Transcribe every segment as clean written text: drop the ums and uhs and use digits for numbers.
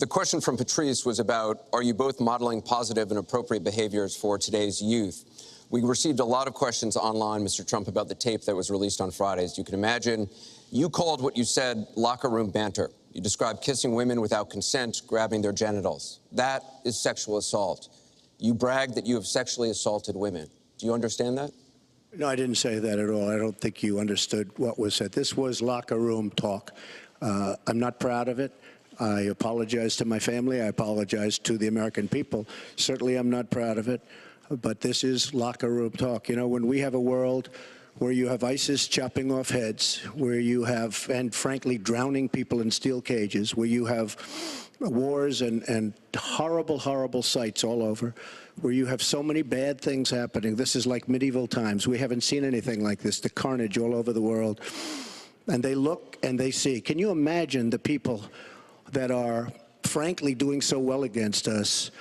The question from Patrice was about, are you both modeling positive and appropriate behaviors for today's youth? We received a lot of questions online, Mr. Trump, about the tape that was released on Friday. As you can imagine, you called what you said locker room banter. You described kissing women without consent, grabbing their genitals. That is sexual assault. You bragged that you have sexually assaulted women. Do you understand that? No, I didn't say that at all. I don't think you understood what was said. This was locker room talk. I'm not proud of it. I apologize to my family. I apologize to the American people. Certainly, I'm not proud of it. But this is locker room talk. You know, when we have a world where you have ISIS chopping off heads, where you have, and frankly, drowning people in steel cages, where you have wars and horrible, horrible sights all over, where you have so many bad things happening. This is like medieval times. We haven't seen anything like this, the carnage all over the world. And they look and they see. Can you imagine the people that are, frankly, doing so well against us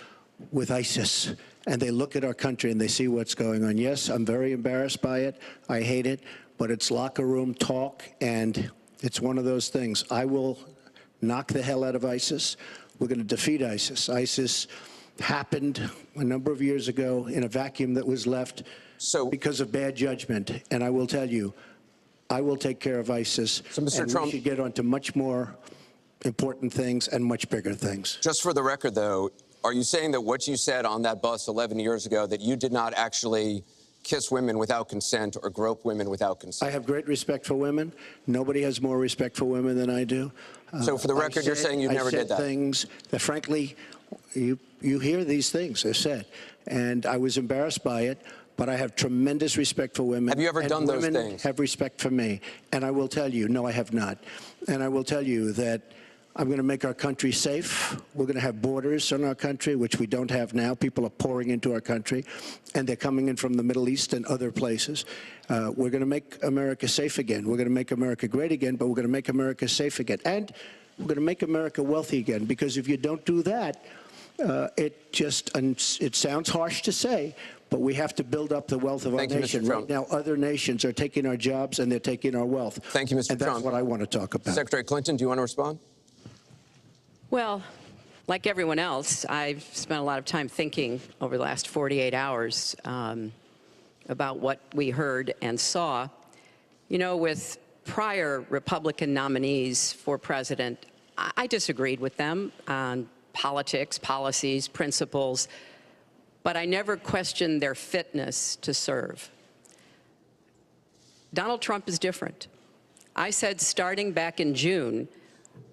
with ISIS? And they look at our country and they see what's going on. Yes, I'm very embarrassed by it. I hate it. But it's locker room talk, and it's one of those things. I will knock the hell out of ISIS. We're going to defeat ISIS. ISIS happened a number of years ago in a vacuum that was left because of bad judgment. And I will tell you, I will take care of ISIS. So, Mr. Trump, we should get on to much more important things and much bigger things. Just for the record, though, are you saying that what you said on that bus 11 years ago, that you did not actually kiss women without consent or grope women without consent? I have great respect for women. Nobody has more respect for women than I do. So for the record, you're saying you never did that? I said things that, frankly, you hear these things are said. And I was embarrassed by it, but I have tremendous respect for women. Have you ever done those things? Women have respect for me. And I will tell you, no, I have not. And I will tell you that I'm going to make our country safe. We're going to have borders in our country, which we don't have now. People are pouring into our country, and they're coming in from the Middle East and other places. We're going to make America safe again. We're going to make America great again, but we're going to make America safe again. And we're going to make America wealthy again, because if you don't do that, it sounds harsh to say, but we have to build up the wealth of our nation. Right now, other nations are taking our jobs and they're taking our wealth. Thank you, Mr. Trump. And that's what I want to talk about. Secretary Clinton, do you want to respond? Well, like everyone else, I've spent a lot of time thinking over the last 48 hours about what we heard and saw. You know, with prior Republican nominees for president, I disagreed with them on politics, policies, principles, but I never questioned their fitness to serve. Donald Trump is different. I said starting back in June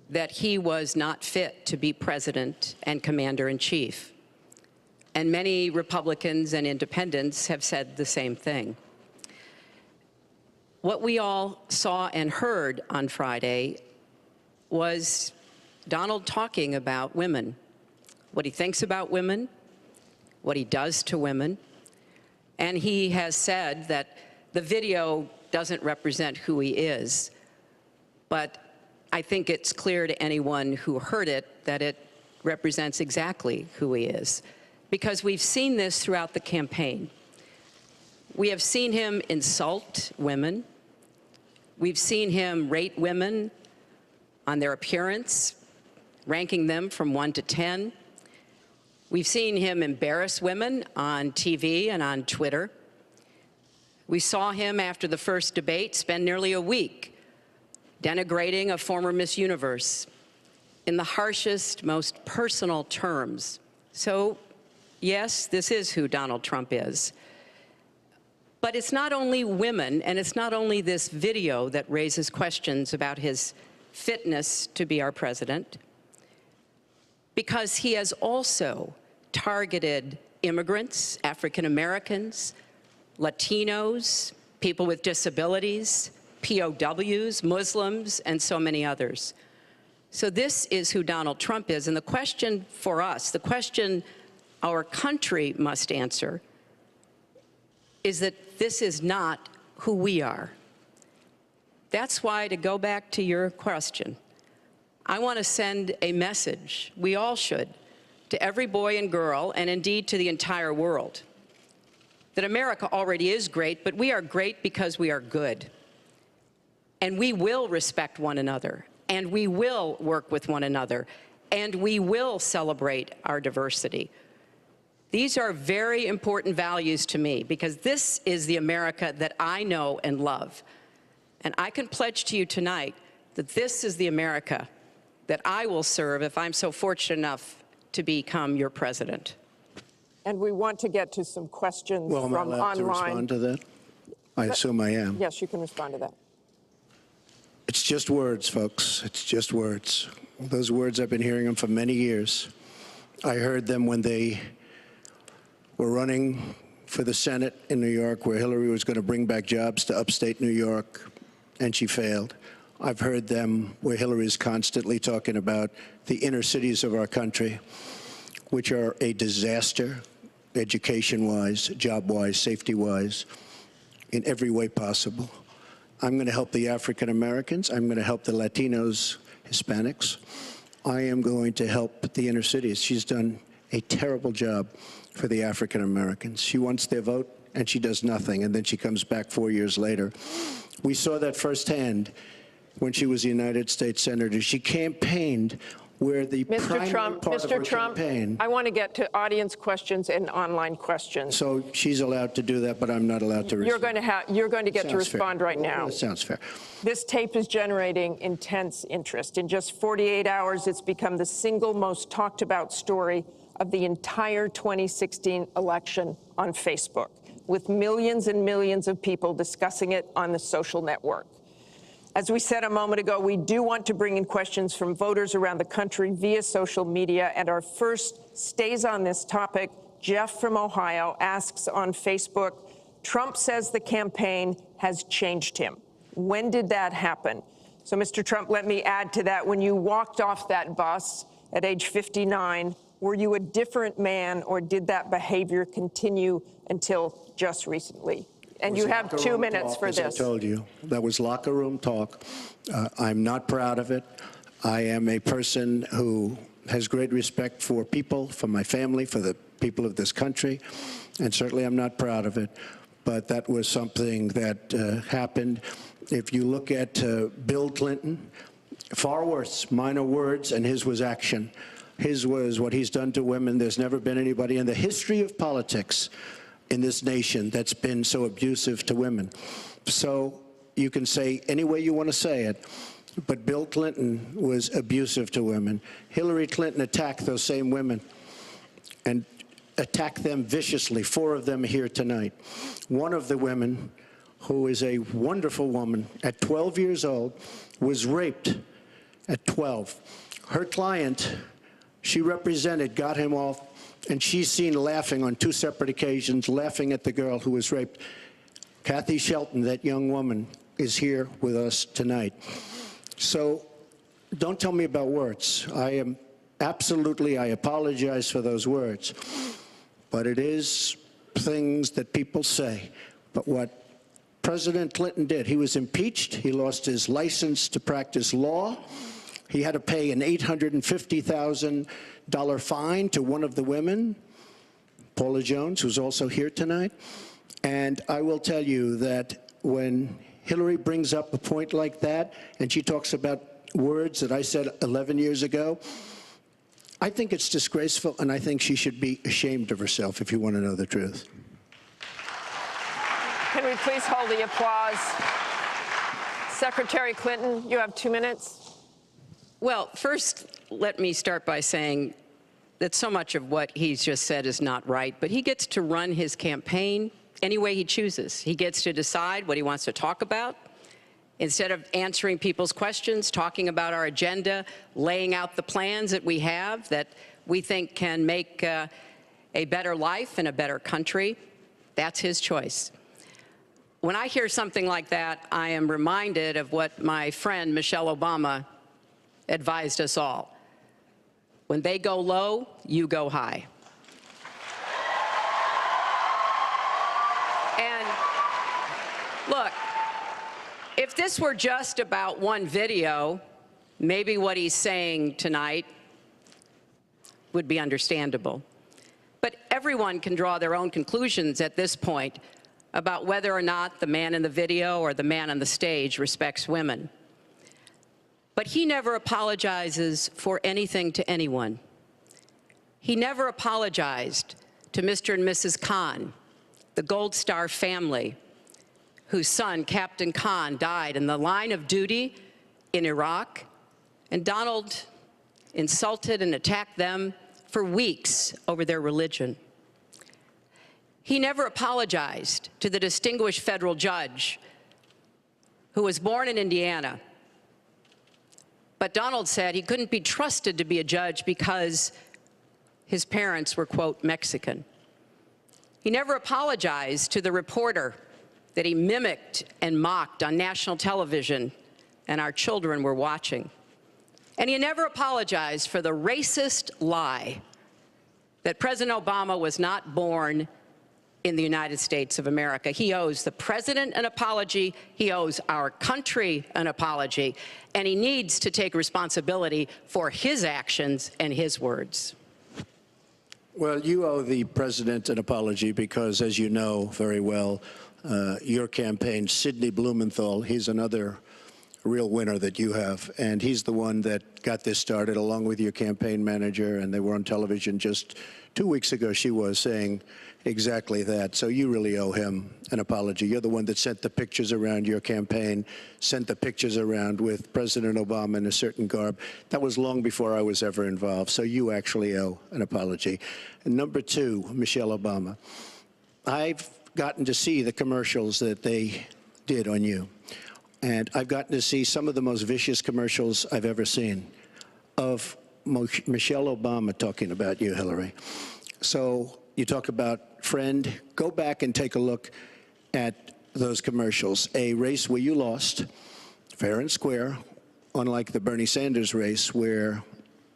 that he was not fit to be president and commander-in-chief. And many Republicans and independents have said the same thing. What we all saw and heard on Friday was Donald talking about women, what he thinks about women, what he does to women. And he has said that the video doesn't represent who he is, but I think it's clear to anyone who heard it that it represents exactly who he is, because we've seen this throughout the campaign. We have seen him insult women. We've seen him rate women on their appearance, ranking them from 1 to 10. We've seen him embarrass women on TV and on Twitter. We saw him after the first debate spend nearly a week denigrating a former Miss Universe in the harshest, most personal terms. So, yes, this is who Donald Trump is. But it's not only women, and it's not only this video that raises questions about his fitness to be our president, because he has also targeted immigrants, African Americans, Latinos, people with disabilities, POWs, Muslims, and so many others. So this is who Donald Trump is. And the question for us, the question our country must answer, is that this is not who we are. That's why, to go back to your question, I want to send a message, we all should, to every boy and girl, and indeed to the entire world, that America already is great, but we are great because we are good. And we will respect one another, and we will work with one another, and we will celebrate our diversity. These are very important values to me because this is the America that I know and love. And I can pledge to you tonight that this is the America that I will serve if I'm so fortunate enough to become your president. And we want to get to some questions Well, am I from allowed to online. respond to that? I assume I am. Yes, you can respond to that. It's just words, folks. It's just words. Those words, I've been hearing them for many years. I heard them when they were running for the Senate in New York, where Hillary was going to bring back jobs to upstate New York, and she failed. I've heard them where Hillary is constantly talking about the inner cities of our country, which are a disaster, education-wise, job-wise, safety-wise, in every way possible. I'm going to help the African Americans. I'm going to help the Latinos, Hispanics. I am going to help the inner cities. She's done a terrible job for the African Americans. She wants their vote, and she does nothing, and then she comes back 4 years later. We saw that firsthand when she was a United States Senator. She campaigned where the primary part of her campaign. I want to get to audience questions and online questions. So she's allowed to do that, but I'm not allowed to respond. You're going to get to Sounds fair. respond right Well, now. that sounds fair. This tape is generating intense interest. In just 48 hours, it's become the single most talked about story of the entire 2016 election on Facebook, with millions and millions of people discussing it on the social network. As we said a moment ago, we do want to bring in questions from voters around the country via social media, and our first stays on this topic. Jeff from Ohio asks on Facebook, Trump says the campaign has changed him. When did that happen? So, Mr. Trump, let me add to that. When you walked off that bus at age 59, were you a different man, or did that behavior continue until just recently? And you have 2 minutes for this. As I told you, that was locker room talk. I'm not proud of it. I am a person who has great respect for people, for my family, for the people of this country, and certainly I'm not proud of it. But that was something that happened. If you look at Bill Clinton, far worse, mine are words and his was action. His was what he's done to women. There's never been anybody in the history of politics in this nation that's been so abusive to women. So you can say any way you want to say it, but Bill Clinton was abusive to women. Hillary Clinton attacked those same women and attacked them viciously. 4 of them here tonight. One of the women, who is a wonderful woman, at 12 years old, was raped at 12. Her client, she represented, got him off, and she's seen laughing on 2 separate occasions, laughing at the girl who was raped. Kathy Shelton, that young woman, is here with us tonight. So don't tell me about words. I apologize for those words. But it is things that people say. But what President Clinton did, he was impeached. He lost his license to practice law. He had to pay an $850,000 fine to one of the women, Paula Jones, who's also here tonight. And I will tell you that when Hillary brings up a point like that, and she talks about words that I said 11 years ago, I think it's disgraceful, and I think she should be ashamed of herself, if you want to know the truth. Can we please hold the applause? Secretary Clinton, you have 2 minutes. Well, first, let me start by saying that so much of what he's just said is not right, but he gets to run his campaign any way he chooses. He gets to decide what he wants to talk about. Instead of answering people's questions, talking about our agenda, laying out the plans that we have that we think can make a better life and a better country, that's his choice. When I hear something like that, I am reminded of what my friend Michelle Obama advised us all. When they go low, you go high. And look, if this were just about one video, maybe what he's saying tonight would be understandable. But everyone can draw their own conclusions at this point about whether or not the man in the video or the man on the stage respects women. But he never apologizes for anything to anyone. He never apologized to Mr. and Mrs. Khan, the Gold Star family, whose son, Captain Khan, died in the line of duty in Iraq, and Donald insulted and attacked them for weeks over their religion. He never apologized to the distinguished federal judge who was born in Indiana. But Donald said he couldn't be trusted to be a judge because his parents were, quote, Mexican. He never apologized to the reporter that he mimicked and mocked on national television, and our children were watching. And he never apologized for the racist lie that President Obama was not born in the United States of America. He owes the president an apology, he owes our country an apology, and he needs to take responsibility for his actions and his words. Well, you owe the president an apology because, as you know very well, your campaign, Sidney Blumenthal, he's another real winner that you have, and he's the one that got this started along with your campaign manager, and they were on television just 2 weeks ago, she was saying exactly that. So you really owe him an apology. You're the one that sent the pictures around your campaign, sent the pictures around with President Obama in a certain garb. That was long before I was ever involved, so you actually owe an apology. And number two, Michelle Obama. I've gotten to see the commercials that they did on you. And I've gotten to see some of the most vicious commercials I've ever seen of Michelle Obama talking about you, Hillary. So you talk about friend, go back and take a look at those commercials. A race where you lost, fair and square, unlike the Bernie Sanders race where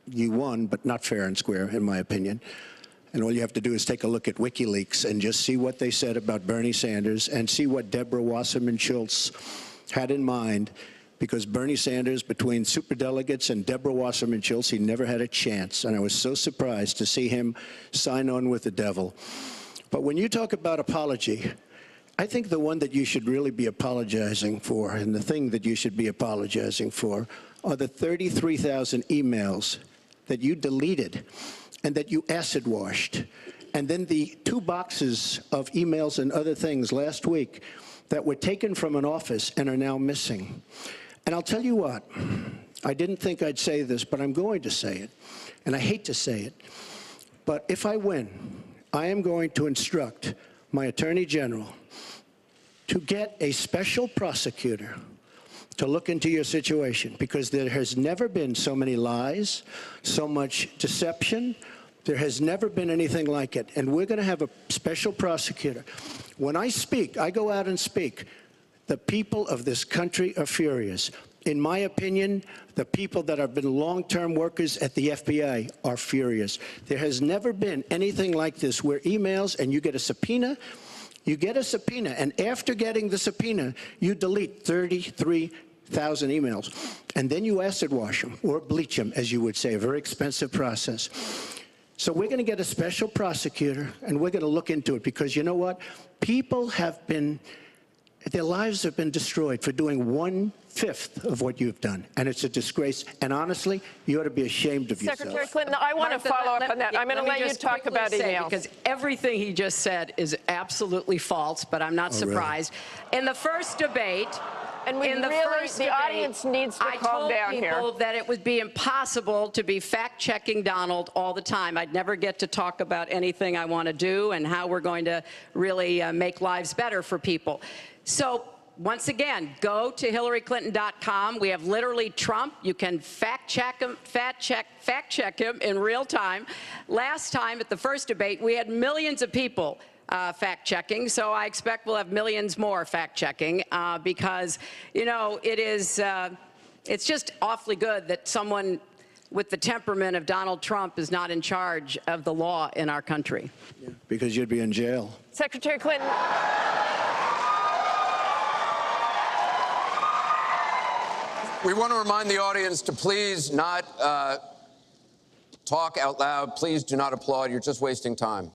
you won, but not fair and square, in my opinion. And all you have to do is take a look at WikiLeaks and just see what they said about Bernie Sanders and see what Deborah Wasserman Schultz had in mind, because Bernie Sanders, between superdelegates and Deborah Wasserman Schultz, he never had a chance. And I was so surprised to see him sign on with the devil. But when you talk about apology, I think the one that you should really be apologizing for, and the thing that you should be apologizing for, are the 33,000 emails that you deleted and that you acid washed. And then the 2 boxes of emails and other things last week that were taken from an office and are now missing. And I'll tell you what, I didn't think I'd say this, but I'm going to say it. And I hate to say it, but if I win, I am going to instruct my Attorney General to get a special prosecutor to look into your situation, because there has never been so many lies, so much deception. There has never been anything like it. And we're going to have a special prosecutor. When I speak, I go out and speak. The people of this country are furious. In my opinion, the people that have been long-term workers at the FBI are furious. There has never been anything like this, where emails and you get a subpoena, and after getting the subpoena, you delete 33,000 emails. And then you acid wash them, or bleach them, as you would say, a very expensive process. So we're going to get a special prosecutor, and we're going to look into it, because you know what? People have been, their lives have been destroyed for doing 1/5 of what you've done, and it's a disgrace. And honestly, you ought to be ashamed of yourself. Secretary Clinton, I want to follow up on that. I'm going to let you talk about emails. Because everything he just said is absolutely false, but I'm not surprised. Really? In the first debate, the audience needs to calm down here. I told people that it would be impossible to be fact-checking Donald all the time. I'd never get to talk about anything I want to do and how we're going to really make lives better for people. So once again, go to HillaryClinton.com. We have literally Trump. You can fact-check him in real time. Last time at the first debate, we had millions of people fact-checking, so I expect we'll have millions more fact-checking because, you know, it's just awfully good that someone with the temperament of Donald Trump is not in charge of the law in our country. Yeah, because you'd be in jail. Secretary Clinton. We want to remind the audience to please not talk out loud. Please do not applaud. You're just wasting time.